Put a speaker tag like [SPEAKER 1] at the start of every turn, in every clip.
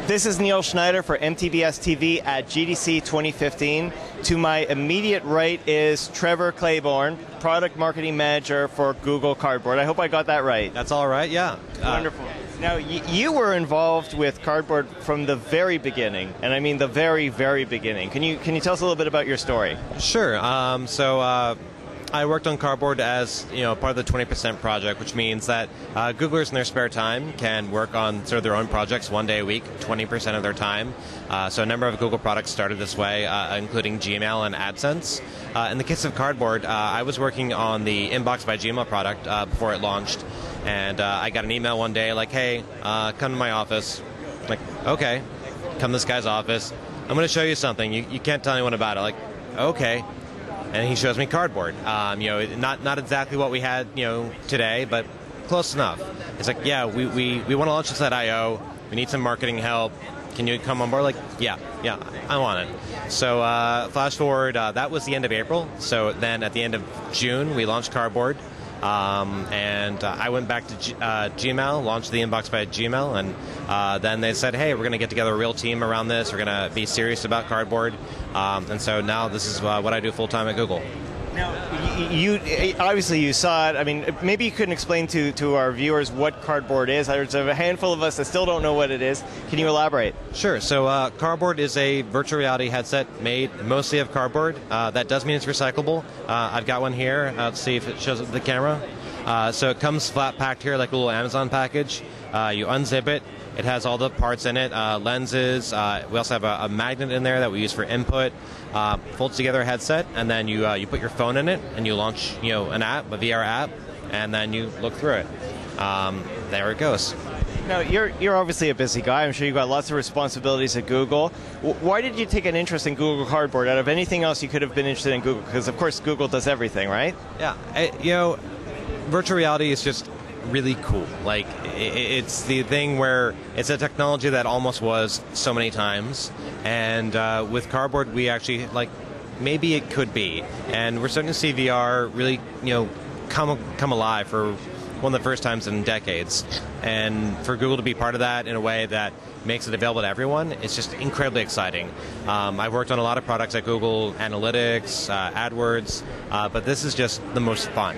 [SPEAKER 1] This is Neil Schneider for MTBS-TV at GDC 2015. To my immediate right is Trevor Claiborne, Product Marketing Manager for Google Cardboard. I hope I got that right.
[SPEAKER 2] That's all right, yeah.
[SPEAKER 1] Wonderful. Now, you were involved with Cardboard from the very beginning, and I mean the very, very beginning. Can you tell us a little bit about your story?
[SPEAKER 2] Sure. I worked on Cardboard as part of the 20% project, which means that Googlers in their spare time can work on sort of their own projects 1 day a week, 20% of their time. So a number of Google products started this way, including Gmail and AdSense. In the case of Cardboard, I was working on the Inbox by Gmail product before it launched, and I got an email one day like, "Hey, come to my office." I'm like, okay, come to this guy's office. I'm going to show you something. You can't tell anyone about it. Like, okay. And he shows me Cardboard. Not exactly what we had, today, but close enough. It's like, yeah, we want to launch this at I/O. We need some marketing help. Can you come on board? Like, yeah, I want it. So flash forward, that was the end of April. So then at the end of June, we launched Cardboard. And I went back to Gmail, launched the Inbox by Gmail, and then they said, hey, we're going to get together a real team around this. We're going to be serious about Cardboard. And so now this is what I do full-time at Google.
[SPEAKER 1] Now, obviously you saw it. I mean, maybe you couldn't explain to our viewers what Cardboard is. There's a handful of us that still don't know what it is. Can you elaborate?
[SPEAKER 2] Sure. So Cardboard is a virtual reality headset made mostly of cardboard. That does mean it's recyclable. I've got one here. Let's see if it shows up the camera. So it comes flat packed here like a little Amazon package. You unzip it. It has all the parts in it, lenses. We also have a magnet in there that we use for input. Folds together a headset, and then you put your phone in it, and you launch an app, a VR app, and then you look through it. There it goes.
[SPEAKER 1] Now, you're obviously a busy guy. I'm sure you've got lots of responsibilities at Google. Why did you take an interest in Google Cardboard? Out of anything else you could have been interested in Google? Because, of course, Google does everything, right?
[SPEAKER 2] Yeah. Virtual reality is just really cool. Like, it's the thing where it's a technology that almost was so many times, and with Cardboard we actually maybe it could be, and we're starting to see VR really come alive for one of the first times in decades, and for Google to be part of that in a way that makes it available to everyone, it's just incredibly exciting. I've worked on a lot of products at Google Analytics, AdWords, but this is just the most fun.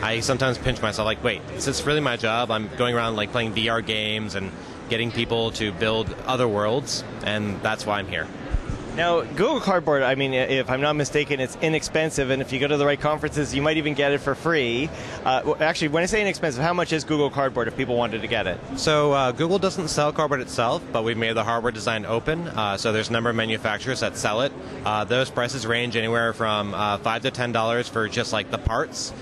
[SPEAKER 2] I sometimes pinch myself, like, wait, is this really my job? I'm going around playing VR games and getting people to build other worlds, and that's why I'm here.
[SPEAKER 1] Now, Google Cardboard, I mean, if I'm not mistaken, it's inexpensive, and if you go to the right conferences, you might even get it for free. Actually, when I say inexpensive, how much is Google Cardboard if people wanted to get it?
[SPEAKER 2] So Google doesn't sell Cardboard itself, but we've made the hardware design open, so there's a number of manufacturers that sell it. Those prices range anywhere from $5 to $10 for just the parts,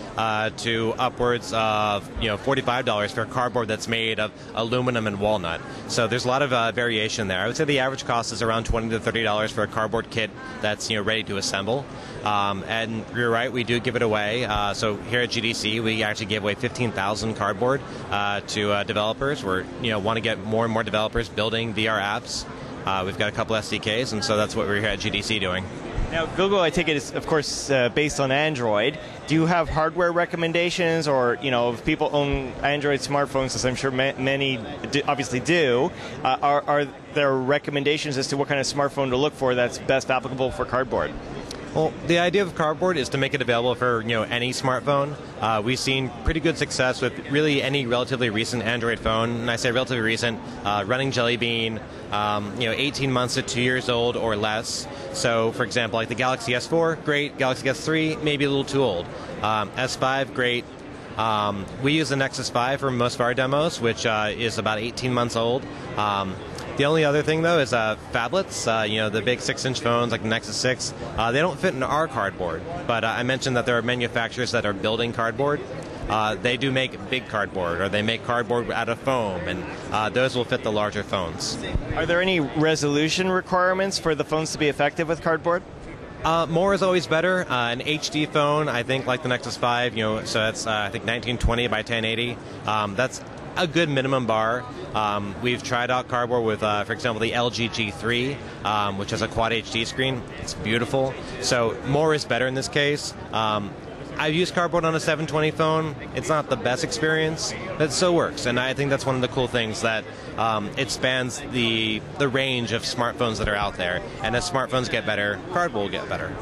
[SPEAKER 2] to upwards of $45 for a cardboard that's made of aluminum and walnut. So there's a lot of variation there. I would say the average cost is around $20 to $30 for a cardboard kit that's ready to assemble. And you're right, we do give it away. So here at GDC, we actually gave away 15,000 cardboard to developers. We want to get more and more developers building VR apps. We've got a couple SDKs, and so that's what we're here at GDC doing.
[SPEAKER 1] Now, Google, I take it, is, of course, based on Android. Do you have hardware recommendations, or, if people own Android smartphones, as I'm sure many obviously do, are there recommendations as to what kind of smartphone to look for that's best applicable for Cardboard?
[SPEAKER 2] Well, the idea of Cardboard is to make it available for any smartphone. We've seen pretty good success with really any relatively recent Android phone, and I say relatively recent, running Jelly Bean, 18 months to 2 years old or less. So, for example, the Galaxy S4, great. Galaxy S3, maybe a little too old. S5, great. We use the Nexus 5 for most of our demos, which is about 18 months old. The only other thing, though, is phablets, the big 6-inch phones like the Nexus 6. They don't fit in our cardboard, but I mentioned that there are manufacturers that are building cardboard. They do make big cardboard, or they make cardboard out of foam, and those will fit the larger phones.
[SPEAKER 1] Are there any resolution requirements for the phones to be effective with Cardboard?
[SPEAKER 2] More is always better. An HD phone, I think, like the Nexus 5, so that's, I think, 1920 by 1080. That's a good minimum bar. We've tried out Cardboard with, for example, the LG G3, which has a Quad HD screen. It's beautiful. So more is better in this case. I've used Cardboard on a 720 phone. It's not the best experience, but it still works. And I think that's one of the cool things, that it spans the range of smartphones that are out there. And as smartphones get better, Cardboard will get better.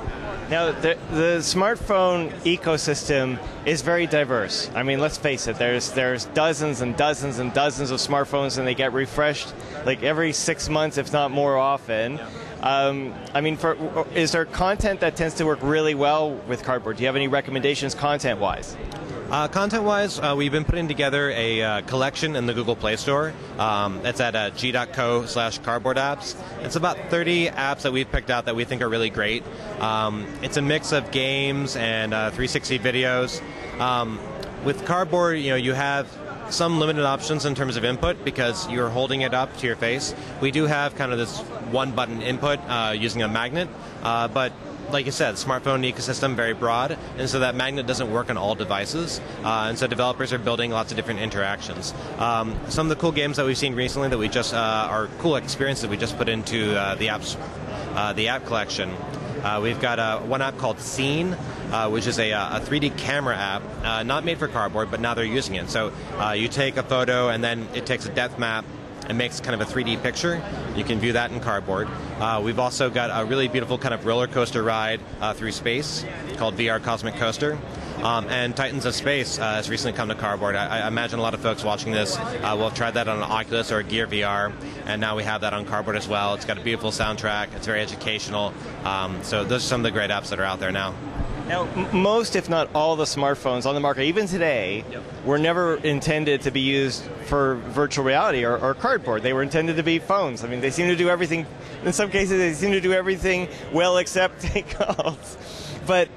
[SPEAKER 1] Now, the smartphone ecosystem is very diverse. I mean, let's face it, there's dozens and dozens and dozens of smartphones, and they get refreshed like every 6 months, if not more often. I mean, is there content that tends to work really well with Cardboard? Do you have any recommendations content-wise?
[SPEAKER 2] Content-wise, we've been putting together a collection in the Google Play Store. It's at g.co/cardboard apps. It's about 30 apps that we've picked out that we think are really great. It's a mix of games and 360 videos. With Cardboard, you have some limited options in terms of input because you're holding it up to your face. We do have kind of this one-button input using a magnet, but like you said, smartphone ecosystem very broad, and so that magnet doesn't work on all devices, and so developers are building lots of different interactions. Some of the cool games that we've seen recently that we just are cool experiences that we just put into the app collection. We've got one app called Scene, which is a 3D camera app, not made for Cardboard, but now they're using it. So you take a photo, and then it takes a depth map and makes kind of a 3D picture. You can view that in Cardboard. We've also got a really beautiful kind of roller coaster ride through space called VR Cosmic Coaster. And Titans of Space has recently come to Cardboard. I imagine a lot of folks watching this will have tried that on an Oculus or a Gear VR, and now we have that on Cardboard as well. It's got a beautiful soundtrack. It's very educational. So those are some of the great apps that are out there now.
[SPEAKER 1] Now, most, if not all, the smartphones on the market, even today, were never intended to be used for virtual reality or Cardboard. They were intended to be phones. I mean, they seem to do everything. In some cases, they seem to do everything well except take calls. But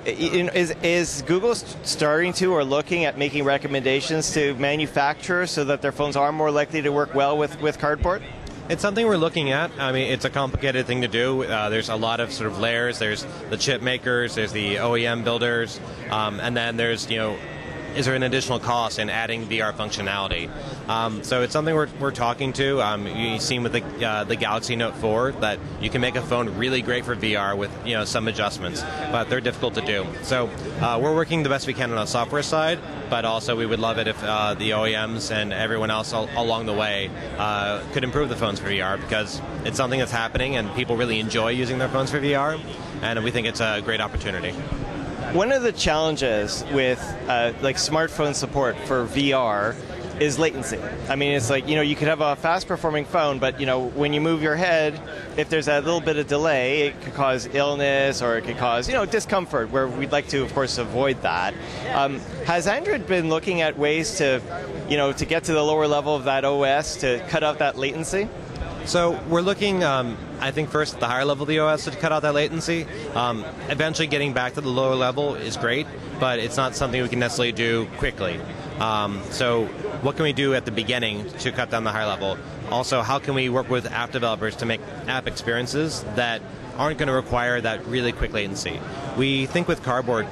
[SPEAKER 1] is Google starting to or looking at making recommendations to manufacturers so that their phones are more likely to work well with Cardboard?
[SPEAKER 2] It's something we're looking at. I mean, it's a complicated thing to do. There's a lot of sort of layers. There's the chip makers, there's the OEM builders, and then there's, is there an additional cost in adding VR functionality? So it's something we're talking to. You've seen with the Galaxy Note 4 that you can make a phone really great for VR with some adjustments, but they're difficult to do. So we're working the best we can on the software side, but also we would love it if the OEMs and everyone else along the way could improve the phones for VR, because it's something that's happening and people really enjoy using their phones for VR, and we think it's a great opportunity.
[SPEAKER 1] One of the challenges with like smartphone support for VR is latency. I mean, it's like, you could have a fast-performing phone, but, when you move your head, if there's a little bit of delay, it could cause illness or it could cause, discomfort, where we'd like to, of course, avoid that. Has Android been looking at ways to, to get to the lower level of that OS to cut out that latency?
[SPEAKER 2] So we're looking, I think, first at the higher level of the OS to cut out that latency. Eventually getting back to the lower level is great, but it's not something we can necessarily do quickly. So what can we do at the beginning to cut down the higher level? Also, how can we work with app developers to make app experiences that aren't going to require that really quick latency? We think with Cardboard,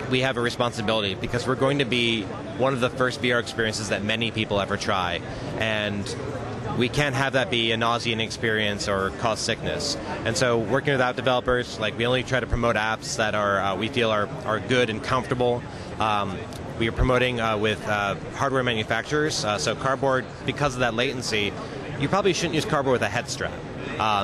[SPEAKER 2] we have a responsibility because we're going to be one of the first VR experiences that many people ever try. And we can't have that be a nauseating experience or cause sickness. And so working with app developers, we only try to promote apps that are we feel are good and comfortable. We are promoting with hardware manufacturers. So Cardboard, because of that latency, you probably shouldn't use Cardboard with a head strap,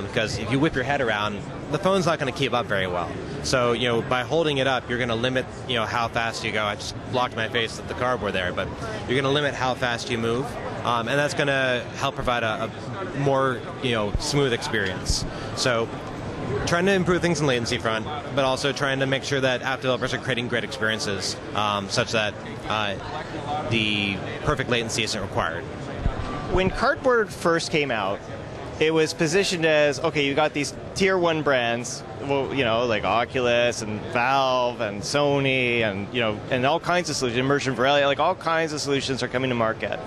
[SPEAKER 2] because if you whip your head around, the phone's not going to keep up very well. So, by holding it up, you're going to limit, how fast you go. I just blocked my face with the Cardboard there, but you're going to limit how fast you move, and that's going to help provide a more, smooth experience. So, trying to improve things in latency front, but also trying to make sure that app developers are creating great experiences, such that the perfect latency isn't required.
[SPEAKER 1] When Cardboard first came out, it was positioned as, okay, you got these tier 1 brands, well, like Oculus and Valve and Sony and, and all kinds of solutions, immersion reality, like all kinds of solutions are coming to market.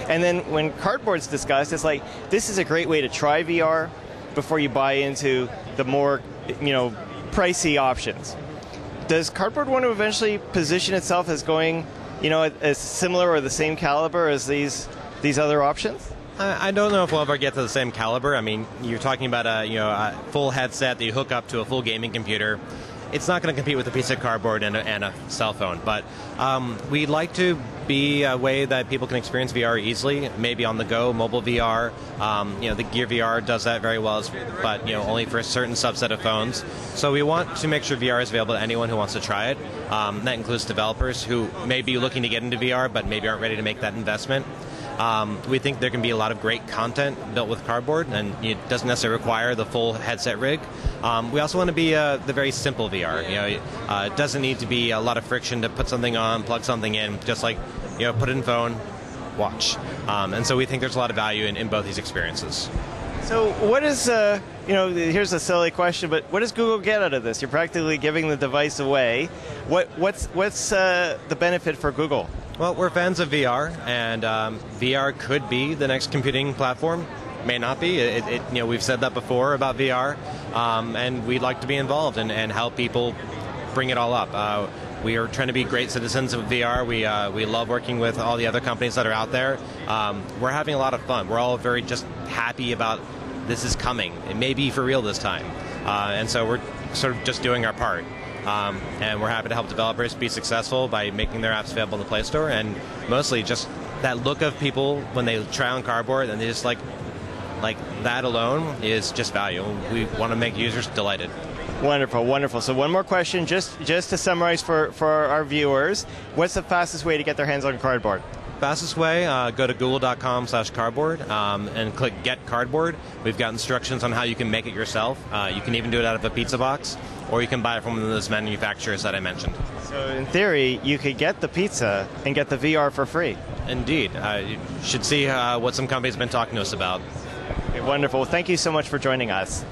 [SPEAKER 1] And then when Cardboard's discussed, it's like, this is a great way to try VR before you buy into the more, pricey options. Does Cardboard want to eventually position itself as going, as similar or the same caliber as these other options?
[SPEAKER 2] I don't know if we'll ever get to the same caliber. I mean, you're talking about a full headset that you hook up to a full gaming computer, it's not going to compete with a piece of cardboard and a cell phone. But we'd like to be a way that people can experience VR easily, maybe on the go, mobile VR. The Gear VR does that very well, but only for a certain subset of phones. So we want to make sure VR is available to anyone who wants to try it. That includes developers who may be looking to get into VR, but maybe aren't ready to make that investment. We think there can be a lot of great content built with cardboard, and it doesn't necessarily require the full headset rig. We also want to be the very simple VR. It doesn't need to be a lot of friction to put something on, plug something in, just like put it in phone, watch. And so we think there's a lot of value in both these experiences.
[SPEAKER 1] So what is, here's a silly question, but what does Google get out of this? You're practically giving the device away. What's the benefit for Google?
[SPEAKER 2] Well, we're fans of VR, and VR could be the next computing platform. May not be. We've said that before about VR, and we'd like to be involved and help people bring it all up. We are trying to be great citizens of VR. We love working with all the other companies that are out there. We're having a lot of fun. We're all very just happy about this is coming. It may be for real this time. And so we're sort of just doing our part. And we're happy to help developers be successful by making their apps available in the Play Store, and mostly just that look of people when they try on cardboard and they just like that alone is just value. We want to make users delighted.
[SPEAKER 1] Wonderful, wonderful. So one more question, just to summarize for our viewers, what's the fastest way to get their hands on cardboard?
[SPEAKER 2] Fastest way, go to google.com/cardboard and click Get Cardboard. We've got instructions on how you can make it yourself. You can even do it out of a pizza box, or you can buy it from one of those manufacturers that I mentioned.
[SPEAKER 1] So in theory, you could get the pizza and get the VR for free.
[SPEAKER 2] Indeed. You should see what some companies have been talking to us about.
[SPEAKER 1] Okay, wonderful. Thank you so much for joining us.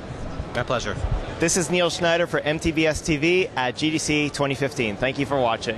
[SPEAKER 2] My pleasure.
[SPEAKER 1] This is Neil Schneider for MTBS-TV at GDC 2015. Thank you for watching.